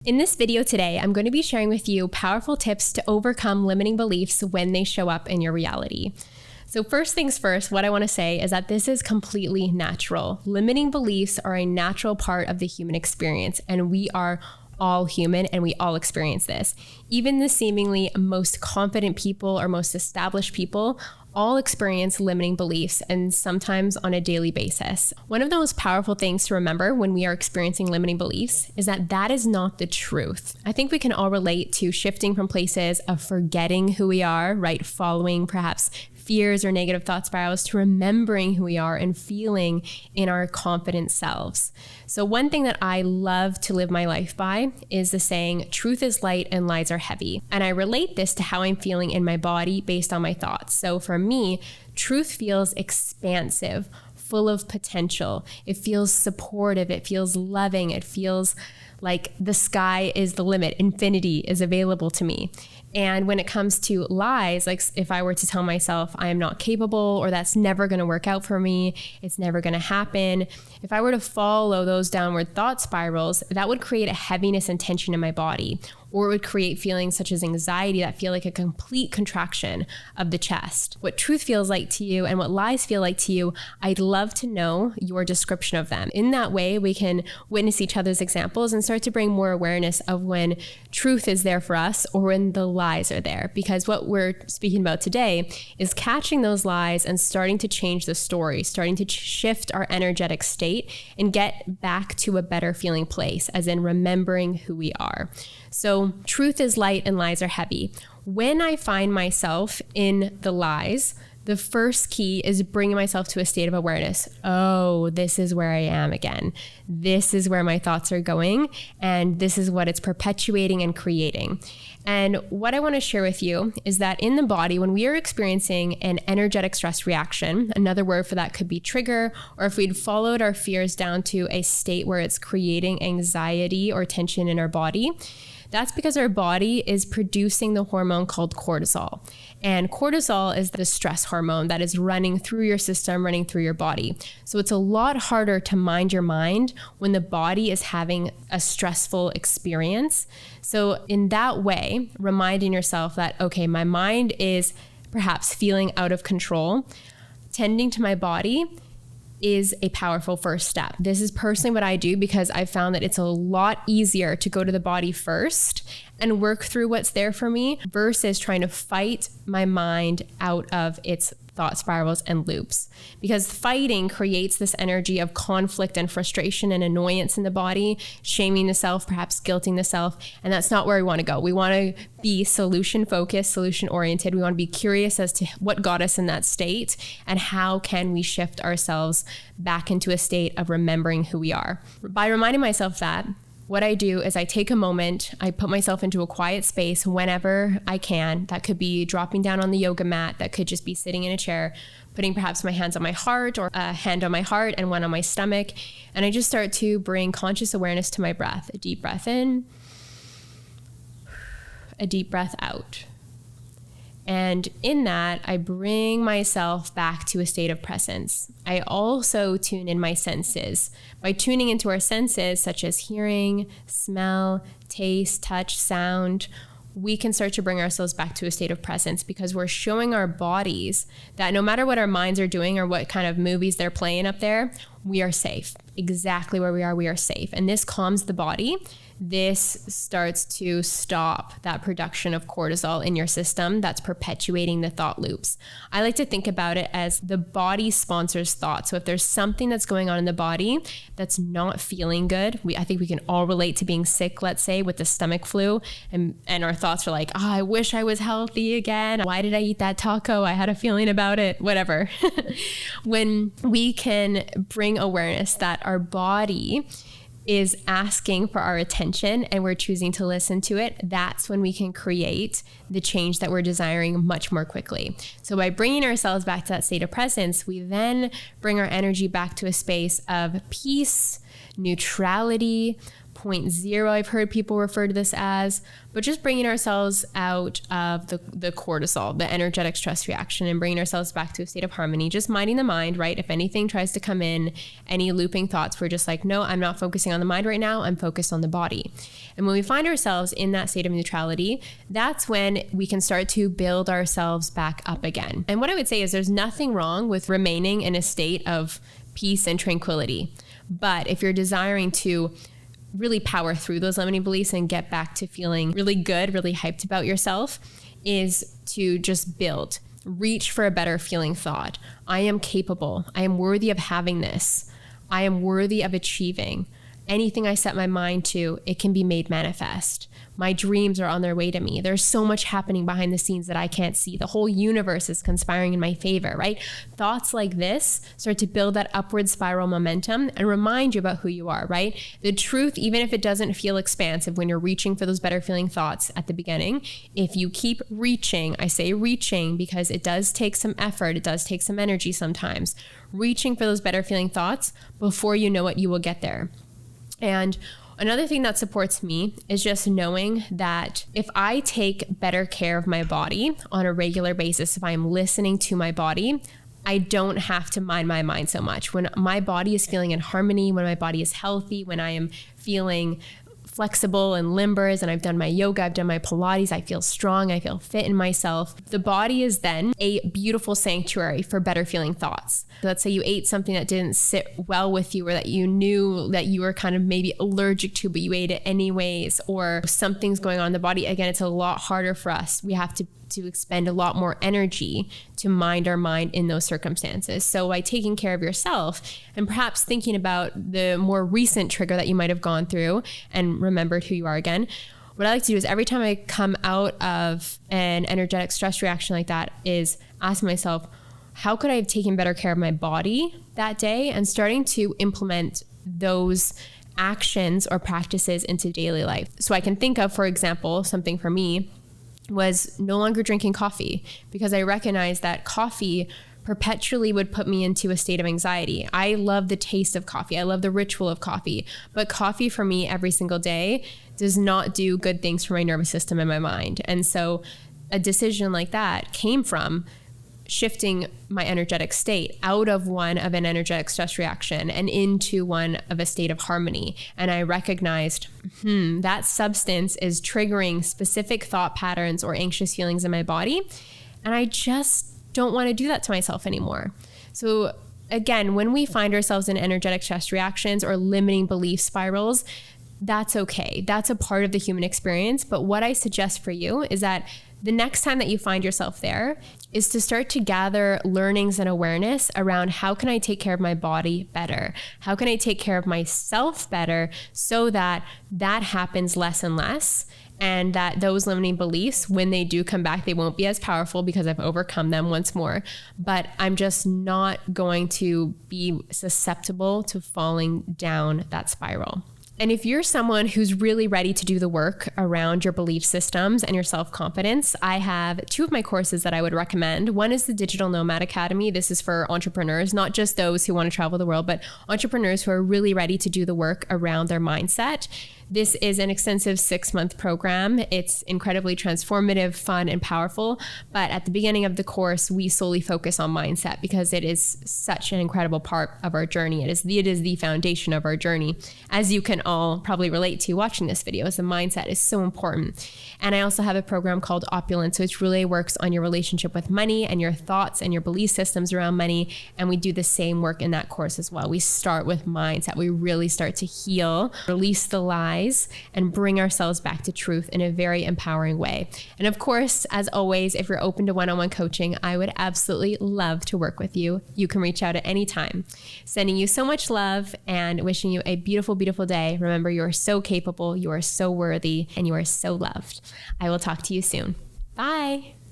In this video today, I'm going to be sharing with you powerful tips to overcome limiting beliefs when they show up in your reality. So first things first, what I want to say is that this is completely natural. Limiting beliefs are a natural part of the human experience, and we are all human and we all experience this. Even the seemingly most confident people or most established people all experience limiting beliefs, and sometimes on a daily basis. One of the most powerful things to remember when we are experiencing limiting beliefs is that that is not the truth. I think we can all relate to shifting from places of forgetting who we are, right? Following perhaps fears or negative thought spirals to remembering who we are and feeling in our confident selves. So one thing that I love to live my life by is the saying, truth is light and lies are heavy. And I relate this to how I'm feeling in my body based on my thoughts. So for me, truth feels expansive, full of potential. It feels supportive. It feels loving. It feels like the sky is the limit. Infinity is available to me. And when it comes to lies, like if I were to tell myself I am not capable or that's never going to work out for me, it's never going to happen. If I were to follow those downward thought spirals, that would create a heaviness and tension in my body, or it would create feelings such as anxiety that feel like a complete contraction of the chest. What truth feels like to you and what lies feel like to you, I'd love to know your description of them. In that way, we can witness each other's examples and start to bring more awareness of when truth is there for us or when the lies are there. Because what we're speaking about today is catching those lies and starting to change the story, starting to shift our energetic state and get back to a better feeling place, as in remembering who we are. So truth is light and lies are heavy. When I find myself in the lies, the first key is bringing myself to a state of awareness. Oh, this is where I am again. This is where my thoughts are going, and this is what it's perpetuating and creating. And what I want to share with you is that in the body, when we are experiencing an energetic stress reaction, another word for that could be trigger, or if we'd followed our fears down to a state where it's creating anxiety or tension in our body, that's because our body is producing the hormone called cortisol. And cortisol is the stress hormone that is running through your system, running through your body. So it's a lot harder to mind your mind when the body is having a stressful experience. So in that way, reminding yourself that, okay, my mind is perhaps feeling out of control, tending to my body is a powerful first step. This is personally what I do because I found that it's a lot easier to go to the body first and work through what's there for me versus trying to fight my mind out of its thought spirals and loops. Because fighting creates this energy of conflict and frustration and annoyance in the body, shaming the self, perhaps guilting the self, and that's not where we want to go. We want to be solution focused, solution oriented. We want to be curious as to what got us in that state and how can we shift ourselves back into a state of remembering who we are. By reminding myself that, what I do is I take a moment, I put myself into a quiet space whenever I can. That could be dropping down on the yoga mat. That could just be sitting in a chair, putting perhaps my hands on my heart or a hand on my heart and one on my stomach. And I just start to bring conscious awareness to my breath. A deep breath in, a deep breath out. And in that, I bring myself back to a state of presence. I also tune in my senses. By tuning into our senses, such as hearing, smell, taste, touch, sound, we can start to bring ourselves back to a state of presence because we're showing our bodies that no matter what our minds are doing or what kind of movies they're playing up there, we are safe. Exactly where we are safe. And this calms the body. This starts to stop that production of cortisol in your system that's perpetuating the thought loops. I like to think about it as the body sponsors thought. So if there's something that's going on in the body that's not feeling good, I think we can all relate to being sick, let's say, with the stomach flu, and our thoughts are like, I wish I was healthy again. Why did I eat that taco? I had a feeling about it, whatever. When we can bring awareness that our body is asking for our attention and we're choosing to listen to it, that's when we can create the change that we're desiring much more quickly. So by bringing ourselves back to that state of presence, we then bring our energy back to a space of peace, neutrality, 0.0, I've heard people refer to this as, but just bringing ourselves out of the cortisol, the energetic stress reaction, and bringing ourselves back to a state of harmony, just minding the mind, right? If anything tries to come in, any looping thoughts, we're just like, no, I'm not focusing on the mind right now. I'm focused on the body. And when we find ourselves in that state of neutrality, that's when we can start to build ourselves back up again. And what I would say is there's nothing wrong with remaining in a state of peace and tranquility. But if you're desiring to really power through those limiting beliefs and get back to feeling really good, really hyped about yourself, is to just build, reach for a better feeling thought. I am capable. I am worthy of having this. I am worthy of achieving. Anything I set my mind to, it can be made manifest. My dreams are on their way to me. There's so much happening behind the scenes that I can't see. The whole universe is conspiring in my favor, right? Thoughts like this start to build that upward spiral momentum and remind you about who you are, right? The truth, even if it doesn't feel expansive when you're reaching for those better feeling thoughts at the beginning, if you keep reaching, I say reaching because it does take some effort, it does take some energy sometimes, reaching for those better feeling thoughts, before you know it, you will get there. And another thing that supports me is just knowing that if I take better care of my body on a regular basis, if I'm listening to my body, I don't have to mind my mind so much. When my body is feeling in harmony, when my body is healthy, when I am feeling flexible and limber, and I've done my yoga, I've done my Pilates, I feel strong, I feel fit in myself. The body is then a beautiful sanctuary for better feeling thoughts. Let's say you ate something that didn't sit well with you, or that you knew that you were kind of maybe allergic to, but you ate it anyways, or something's going on in the body. Again, it's a lot harder for us. We have to expend a lot more energy to mind our mind in those circumstances. So by taking care of yourself and perhaps thinking about the more recent trigger that you might have gone through and remembered who you are again, what I like to do is every time I come out of an energetic stress reaction like that is ask myself, how could I have taken better care of my body that day? And starting to implement those actions or practices into daily life. So I can think of, for example, something for me was no longer drinking coffee, because I recognized that coffee perpetually would put me into a state of anxiety. I love the taste of coffee. I love the ritual of coffee, but coffee for me every single day does not do good things for my nervous system and my mind. And so a decision like that came from shifting my energetic state out of one of an energetic stress reaction and into one of a state of harmony. And I recognized, that substance is triggering specific thought patterns or anxious feelings in my body. And I just don't want to do that to myself anymore. So again, when we find ourselves in energetic stress reactions or limiting belief spirals, that's okay. That's a part of the human experience. But what I suggest for you is that the next time that you find yourself there is to start to gather learnings and awareness around how can I take care of my body better? How can I take care of myself better so that that happens less and less, and that those limiting beliefs, when they do come back, they won't be as powerful because I've overcome them once more, but I'm just not going to be susceptible to falling down that spiral. And if you're someone who's really ready to do the work around your belief systems and your self-confidence, I have 2 of my courses that I would recommend. One is the Digital Nomad Academy. This is for entrepreneurs, not just those who want to travel the world, but entrepreneurs who are really ready to do the work around their mindset. This is an extensive 6-month program. It's incredibly transformative, fun, and powerful. But at the beginning of the course, we solely focus on mindset because it is such an incredible part of our journey. It is the foundation of our journey. As you can all probably relate to watching this video, the mindset is so important. And I also have a program called Opulence, which really works on your relationship with money and your thoughts and your belief systems around money. And we do the same work in that course as well. We start with mindset. We really start to heal, release the lies, and bring ourselves back to truth in a very empowering way. And of course, as always, if you're open to one-on-one coaching, I would absolutely love to work with you. You can reach out at any time. Sending you so much love and wishing you a beautiful, beautiful day. Remember, you are so capable, you are so worthy, and you are so loved. I will talk to you soon. Bye.